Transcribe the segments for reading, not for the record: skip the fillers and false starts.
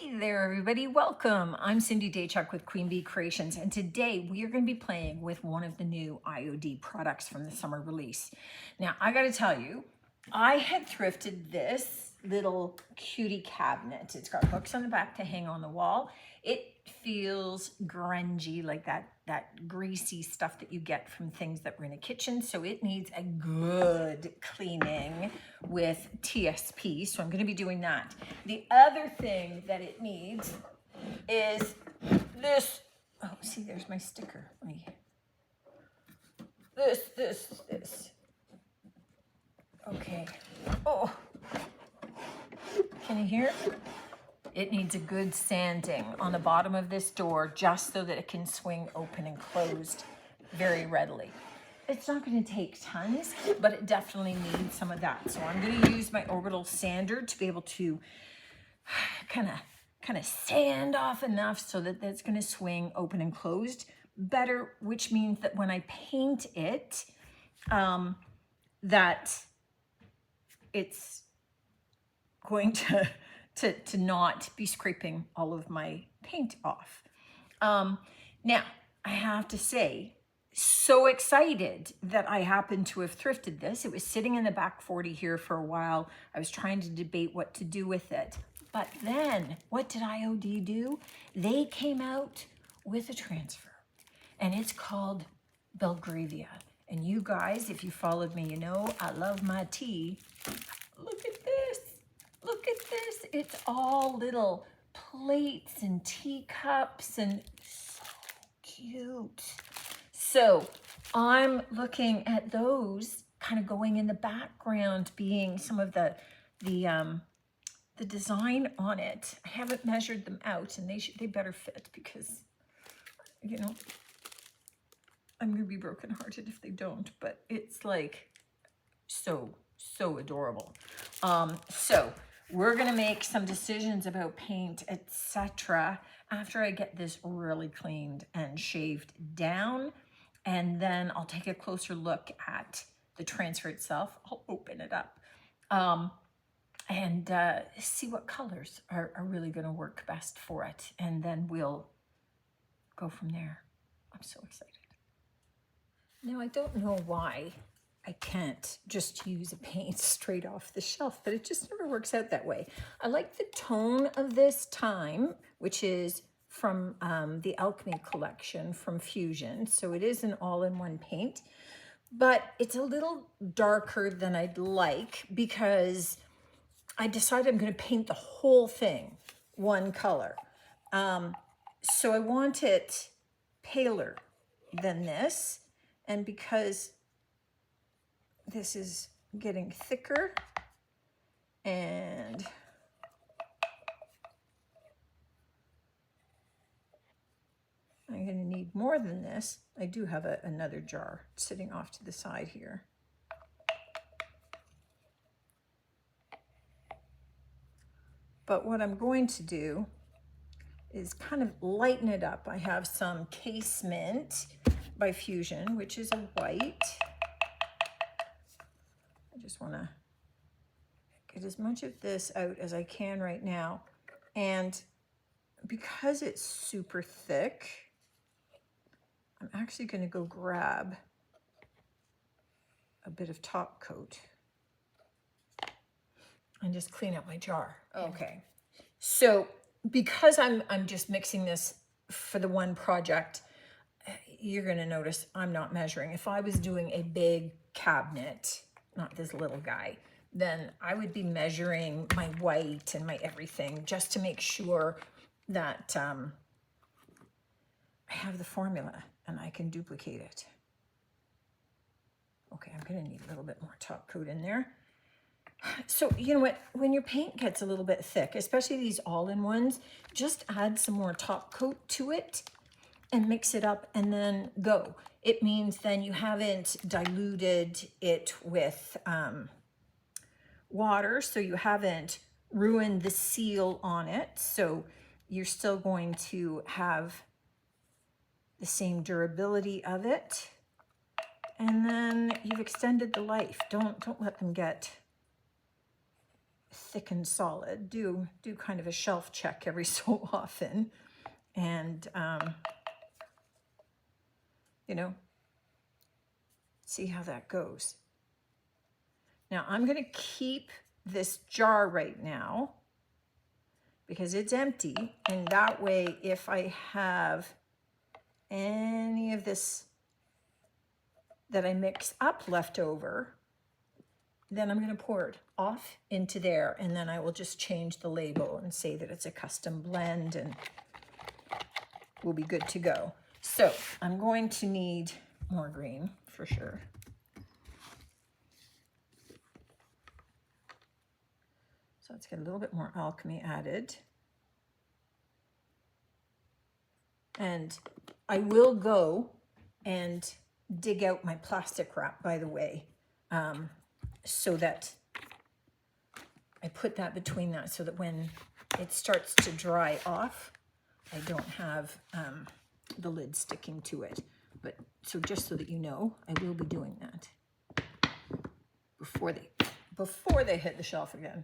Hey there, everybody. Welcome. I'm Cindy Daychuck with Queen Bee Creations, and today we are going to be playing with one of the new IOD products from the summer release. Now, I got to tell you, I had thrifted this little cutie cabinet. It's got hooks on the back to hang on the wall. It feels grungy, like that greasy stuff that you get from things that were in a kitchen. So it needs a good cleaning with TSP. So I'm going to be doing that. The other thing that it needs is this. Oh, see, there's my sticker. This. Okay. Oh, can you hear it? It needs a good sanding on the bottom of this door just so that it can swing open and closed very readily. It's not going to take tons, but it definitely needs some of that. So I'm going to use my orbital sander to be able to kind of sand off enough so that it's going to swing open and closed better, which means that when I paint it, that it's going to not be scraping all of my paint off. Now, I have to say, so excited that I happened to have thrifted this. It was sitting in the back 40 here for a while. I was trying to debate what to do with it. But then, what did IOD do? They came out with a transfer, and it's called Belgravia. And you guys, if you followed me, you know I love my tea. Look at this. Look at this. It's all little plates and teacups and so cute. So I'm looking at those kind of going in the background, being some of the design on it. I haven't measured them out, and they better fit because, you know, I'm gonna be brokenhearted if they don't. But it's like so adorable. So we're gonna make some decisions about paint, etc. after I get this really cleaned and shaved down, and then I'll take a closer look at the transfer itself. I'll open it up and see what colors are really gonna work best for it, and then we'll go from there. I'm so excited. Now, I don't know why I can't just use a paint straight off the shelf, but it just never works out that way. I like the tone of this time, which is from the Alchemy collection from Fusion. So it is an all-in-one paint, but it's a little darker than I'd like because I decided I'm going to paint the whole thing one color. So I want it paler than this, and because this is getting thicker and I'm going to need more than this. I do have another jar sitting off to the side here. But what I'm going to do is kind of lighten it up. I have some Casement by Fusion, which is a white. I just want to get as much of this out as I can right now. And because it's super thick, I'm actually going to go grab a bit of top coat and just clean up my jar. Okay. So because I'm just mixing this for the one project, you're going to notice I'm not measuring. If I was doing a big cabinet, not this little guy, then I would be measuring my white and my everything just to make sure that I have the formula and I can duplicate it. Okay, I'm going to need a little bit more top coat in there. So, you know what, when your paint gets a little bit thick, especially these all-in-ones, just add some more top coat to it and mix it up and then go. It means then you haven't diluted it with water, so you haven't ruined the seal on it. So you're still going to have the same durability of it. And then you've extended the life. Don't let them get thick and solid. Do kind of a shelf check every so often, and you know, see how that goes. Now I'm going to keep this jar right now because it's empty, and that way if I have any of this that I mix up left over, then I'm going to pour it off into there, and then I will just change the label and say that it's a custom blend, and we'll be good to go. So I'm going to need more green for sure. So let's get a little bit more alchemy added. And I will go and dig out my plastic wrap, by the way, so that I put that between that so that when it starts to dry off, I don't have the lid sticking to it. But so just so that you know, I will be doing that before they hit the shelf again.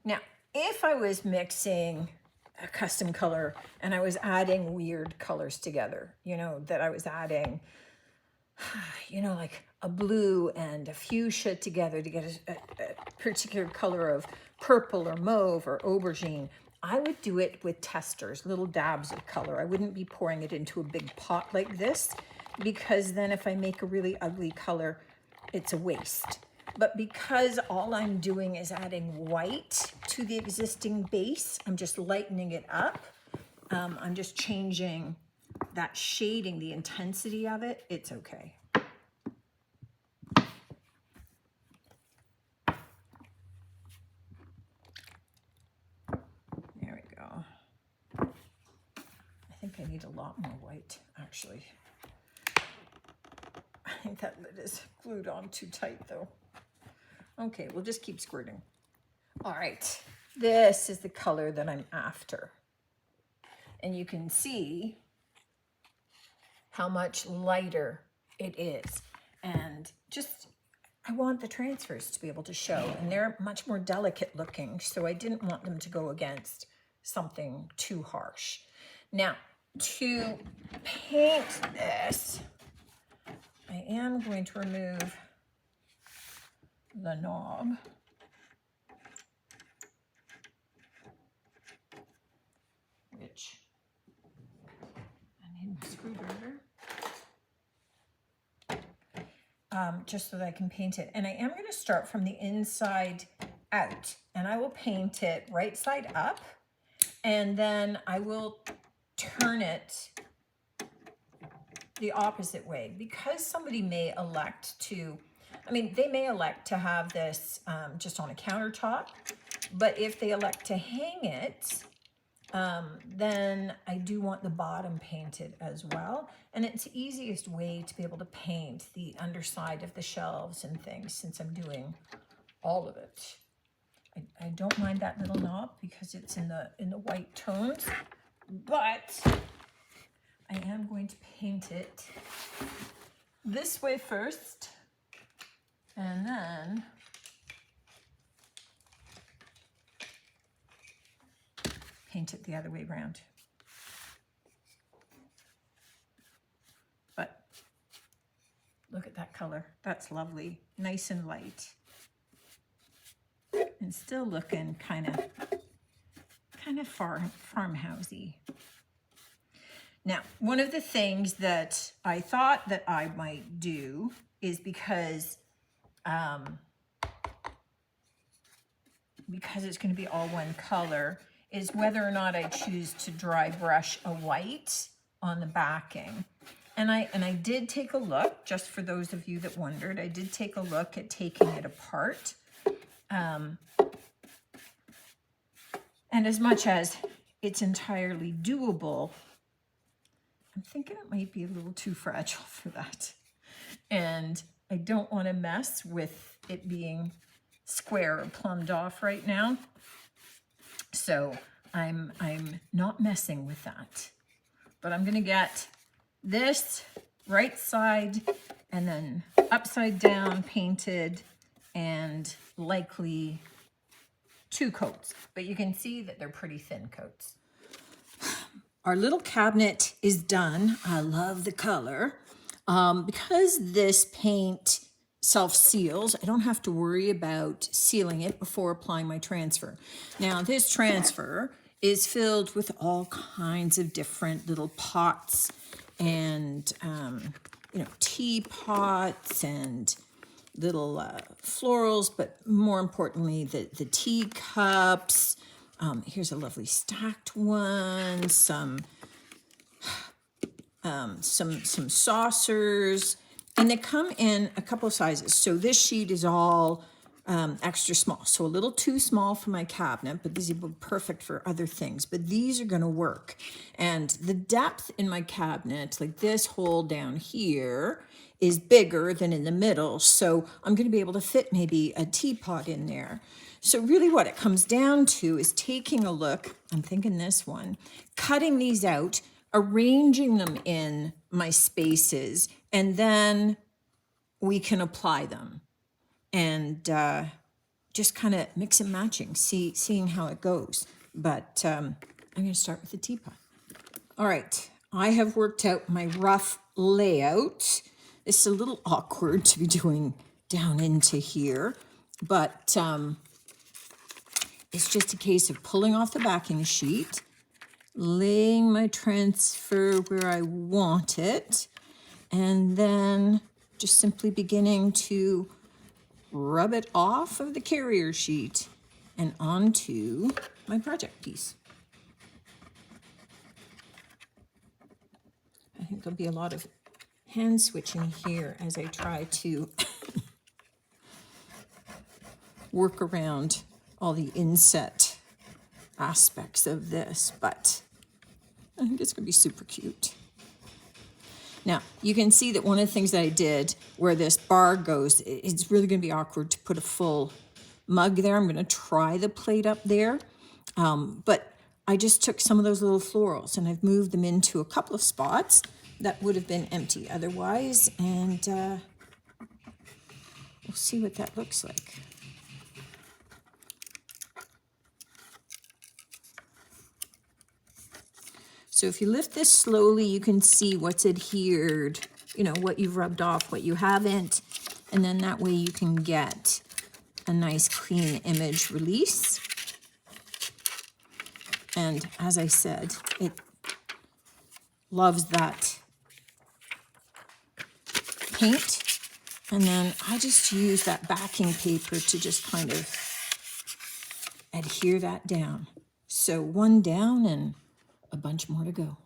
Now, if I was mixing a custom color and I was adding weird colors together, you know, that I was adding, you know, like a blue and a fuchsia together to get a particular color of purple or mauve or aubergine, I would do it with testers, little dabs of color. I wouldn't be pouring it into a big pot like this, because then if I make a really ugly color, it's a waste. But because all I'm doing is adding white to the existing base, I'm just lightening it up. I'm just changing that shading, the intensity of it. It's okay. There we go. I think I need a lot more white, actually. I think that lid is glued on too tight, though. Okay, we'll just keep squirting. All right, this is the color that I'm after. And you can see how much lighter it is. And just, I want the transfers to be able to show. And they're much more delicate looking, so I didn't want them to go against something too harsh. Now, to paint this, I am going to remove the knob. Which I need my screwdriver. Just so that I can paint it. And I am going to start from the inside out, and I will paint it right side up, and then I will turn it the opposite way, because somebody may elect to, I mean, they may elect to have this just on a countertop, but if they elect to hang it, then I do want the bottom painted as well. And it's the easiest way to be able to paint the underside of the shelves and things, since I'm doing all of it. I don't mind that little knob because it's in the white tones, but I am going to paint it this way first, and then paint it the other way around. But look at that color. That's lovely. Nice and light. And still looking kind of farmhousey. Now, one of the things that I thought that I might do is because it's going to be all one color, is whether or not I choose to dry brush a white on the backing. And I did take a look, just for those of you that wondered, I did take a look at taking it apart. And as much as it's entirely doable, I'm thinking it might be a little too fragile for that. And I don't want to mess with it being square or plumbed off right now. So I'm not messing with that. But I'm going to get this right side and then upside down painted, and likely 2 coats, but you can see that they're pretty thin coats. Our little cabinet is done. I love the color. Because this paint self-seals, I don't have to worry about sealing it before applying my transfer. Now, this transfer is filled with all kinds of different little pots and, teapots and little florals, but more importantly, the teacups. Here's a lovely stacked one, some saucers, and they come in a couple of sizes. So this sheet is all extra small, so a little too small for my cabinet, but these are perfect for other things. But these are going to work. And the depth in my cabinet, like this hole down here, is bigger than in the middle, so I'm going to be able to fit maybe a teapot in there. So really what it comes down to is taking a look, I'm thinking this one, cutting these out, arranging them in my spaces, and then we can apply them. And just kind of mix and matching, seeing how it goes. But I'm going to start with the teapot. All right, I have worked out my rough layout. It's a little awkward to be doing down into here, but it's just a case of pulling off the backing sheet, laying my transfer where I want it, and then just simply beginning to rub it off of the carrier sheet and onto my project piece. I think there'll be a lot of hand switching here as I try to work around all the inset aspects of this, but I think it's going to be super cute. Now, you can see that one of the things that I did where this bar goes, it's really going to be awkward to put a full mug there. I'm going to try the plate up there, but I just took some of those little florals and I've moved them into a couple of spots that would have been empty otherwise, and we'll see what that looks like. So if you lift this slowly, you can see what's adhered, what you've rubbed off, what you haven't, and then that way you can get a nice clean image release. And as I said, it loves that paint. And then I just use that backing paper to just kind of adhere that down. So one down and a bunch more to go.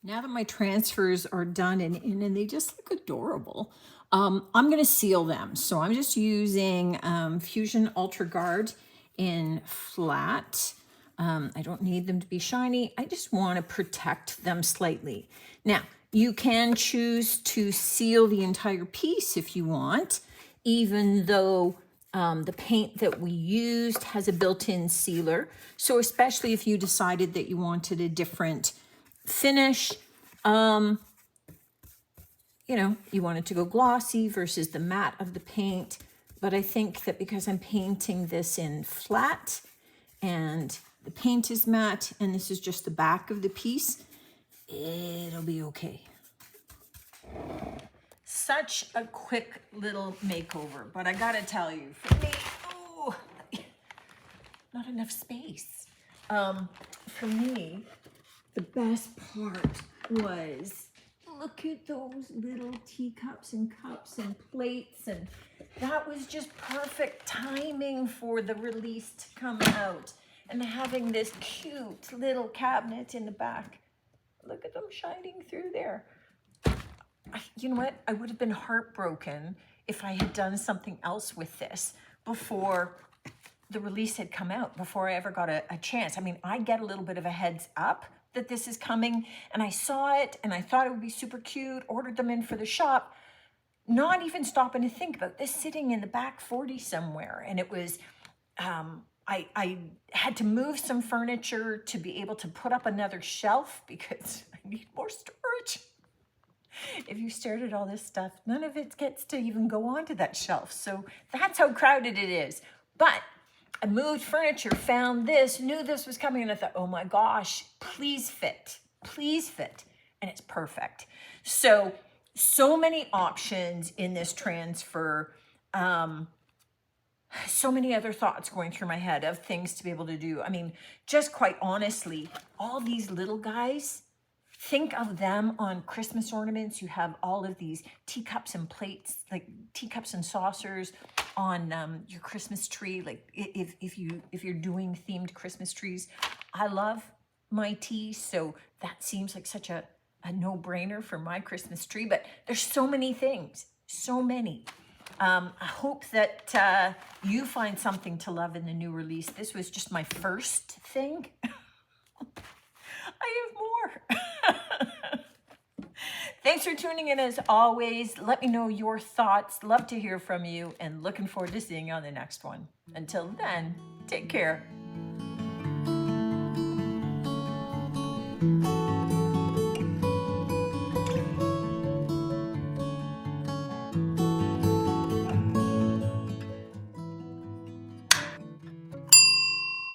Now that my transfers are done and they just look adorable, I'm going to seal them. So I'm just using Fusion Ultra Guard in flat. I don't need them to be shiny. I just want to protect them slightly. Now, you can choose to seal the entire piece if you want, even though the paint that we used has a built-in sealer. So especially if you decided that you wanted a different finish, you wanted to go glossy versus the matte of the paint. But I think that because I'm painting this in flat and the paint is matte and this is just the back of the piece, it'll be okay. Such a quick little makeover, but I gotta tell you, for me, not enough space. For me, the best part was, look at those little teacups and cups and plates, and that was just perfect timing for the release to come out. And having this cute little cabinet in the back. Look at them shining through there. You know what? I would have been heartbroken if I had done something else with this before the release had come out, before I ever got a chance. I mean, I get a little bit of a heads up that this is coming, and I saw it and I thought it would be super cute, ordered them in for the shop, not even stopping to think about this sitting in the back 40 somewhere. And it was, I had to move some furniture to be able to put up another shelf because I need more storage. If you stared at all this stuff, none of it gets to even go onto that shelf. So that's how crowded it is. But I moved furniture, found this, knew this was coming, and I thought, oh my gosh, please fit, please fit. And it's perfect. So many options in this transfer. So many other thoughts going through my head of things to be able to do. I mean, just quite honestly, all these little guys, think of them on Christmas ornaments. You have all of these teacups and plates, like teacups and saucers on your Christmas tree. Like if you're doing themed Christmas trees, I love my tea, so that seems like such a no-brainer for my Christmas tree. But there's so many things, so many. I hope that you find something to love in the new release. This was just my first thing. I have more. Thanks for tuning in as always. Let me know your thoughts. Love to hear from you and looking forward to seeing you on the next one. Until then, take care.